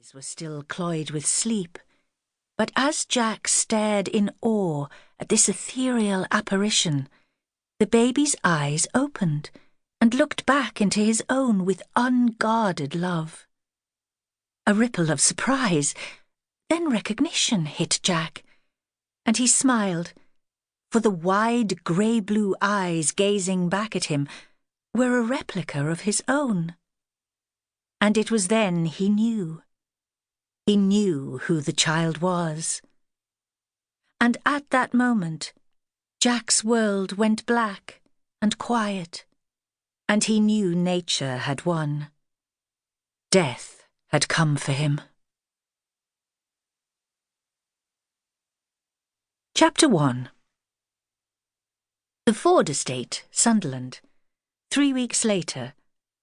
eyes were still cloyed with sleep, but as Jack stared in awe at this ethereal apparition, the baby's eyes opened and looked back into his own with unguarded love. A ripple of surprise, then recognition hit Jack, and he smiled, for the wide grey-blue eyes gazing back at him were a replica of his own. And it was then he knew. He knew who the child was. And at that moment, Jack's world went black and quiet, and he knew nature had won. Death had come for him. Chapter 1. The Ford Estate, Sunderland. 3 weeks later,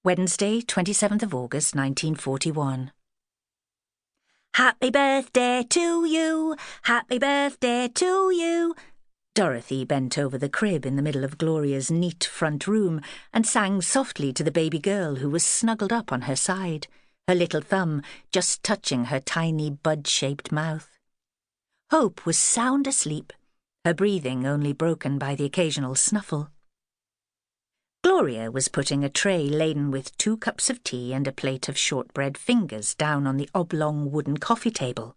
Wednesday, 27th of August, 1941. Happy birthday to you! Happy birthday to you! Dorothy bent over the crib in the middle of Gloria's neat front room and sang softly to the baby girl who was snuggled up on her side, her little thumb just touching her tiny bud-shaped mouth. Hope was sound asleep, her breathing only broken by the occasional snuffle. Gloria was putting a tray laden with 2 cups of tea and a plate of shortbread fingers down on the oblong wooden coffee table.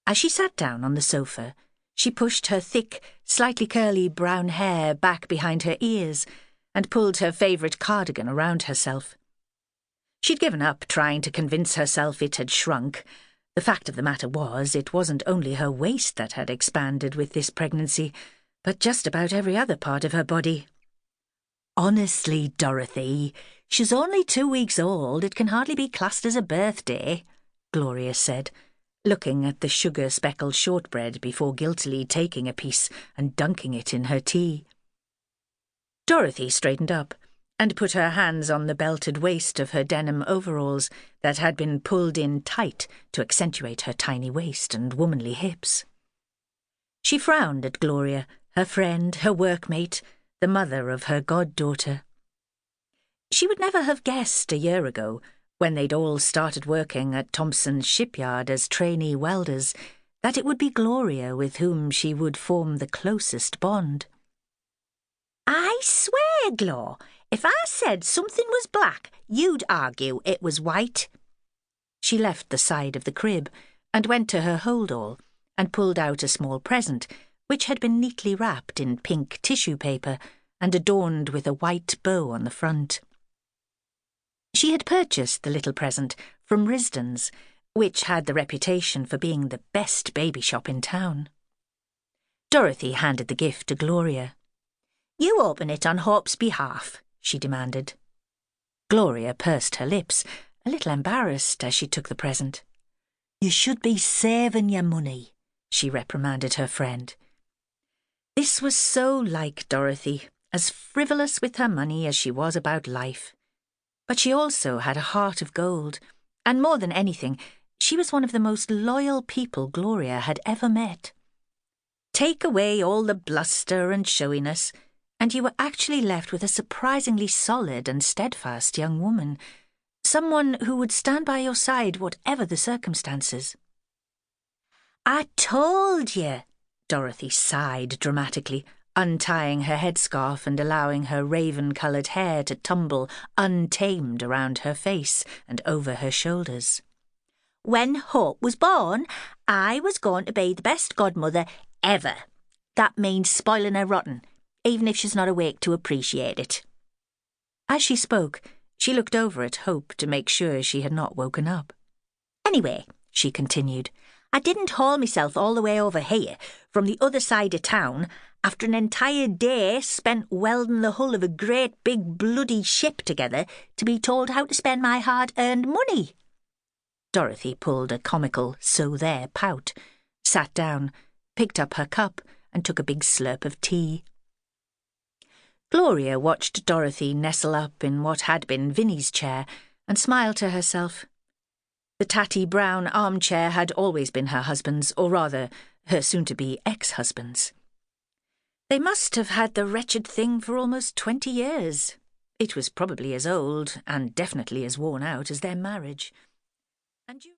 As she sat down on the sofa, she pushed her thick, slightly curly brown hair back behind her ears and pulled her favourite cardigan around herself. She'd given up trying to convince herself it had shrunk. The fact of the matter was, it wasn't only her waist that had expanded with this pregnancy, but just about every other part of her body. Honestly, Dorothy, she's only 2 weeks old. It can hardly be classed as a birthday, Gloria said, looking at the sugar-speckled shortbread before guiltily taking a piece and dunking it in her tea. Dorothy straightened up and put her hands on the belted waist of her denim overalls that had been pulled in tight to accentuate her tiny waist and womanly hips. She frowned at Gloria, her friend, her workmate, the mother of her goddaughter. She would never have guessed a year ago, when they'd all started working at Thompson's shipyard as trainee welders, that it would be Gloria with whom she would form the closest bond. I swear, Glor, if I said something was black, you'd argue it was white. She left the side of the crib and went to her hold-all and pulled out a small present, which had been neatly wrapped in pink tissue paper and adorned with a white bow on the front. She had purchased the little present from Risden's, which had the reputation for being the best baby shop in town. Dorothy handed the gift to Gloria. You open it on Hope's behalf, she demanded. Gloria pursed her lips, a little embarrassed as she took the present. You should be saving your money, she reprimanded her friend. This was so like Dorothy, as frivolous with her money as she was about life. But she also had a heart of gold, and more than anything, she was one of the most loyal people Gloria had ever met. Take away all the bluster and showiness, and you were actually left with a surprisingly solid and steadfast young woman, someone who would stand by your side whatever the circumstances. I told you, Dorothy sighed dramatically, untying her headscarf and allowing her raven-coloured hair to tumble untamed around her face and over her shoulders. When Hope was born, I was going to be the best godmother ever. That means spoiling her rotten, even if she's not awake to appreciate it. As she spoke, she looked over at Hope to make sure she had not woken up. Anyway, she continued, I didn't haul myself all the way over here from the other side of town after an entire day spent welding the hull of a great big bloody ship together to be told how to spend my hard-earned money. Dorothy pulled a comical so-there pout, sat down, picked up her cup and took a big slurp of tea. Gloria watched Dorothy nestle up in what had been Vinnie's chair and smiled to herself. The tatty brown armchair had always been her husband's, or rather, her soon-to-be ex-husband's. They must have had the wretched thing for almost 20 years. It was probably as old, and definitely as worn out, as their marriage. And you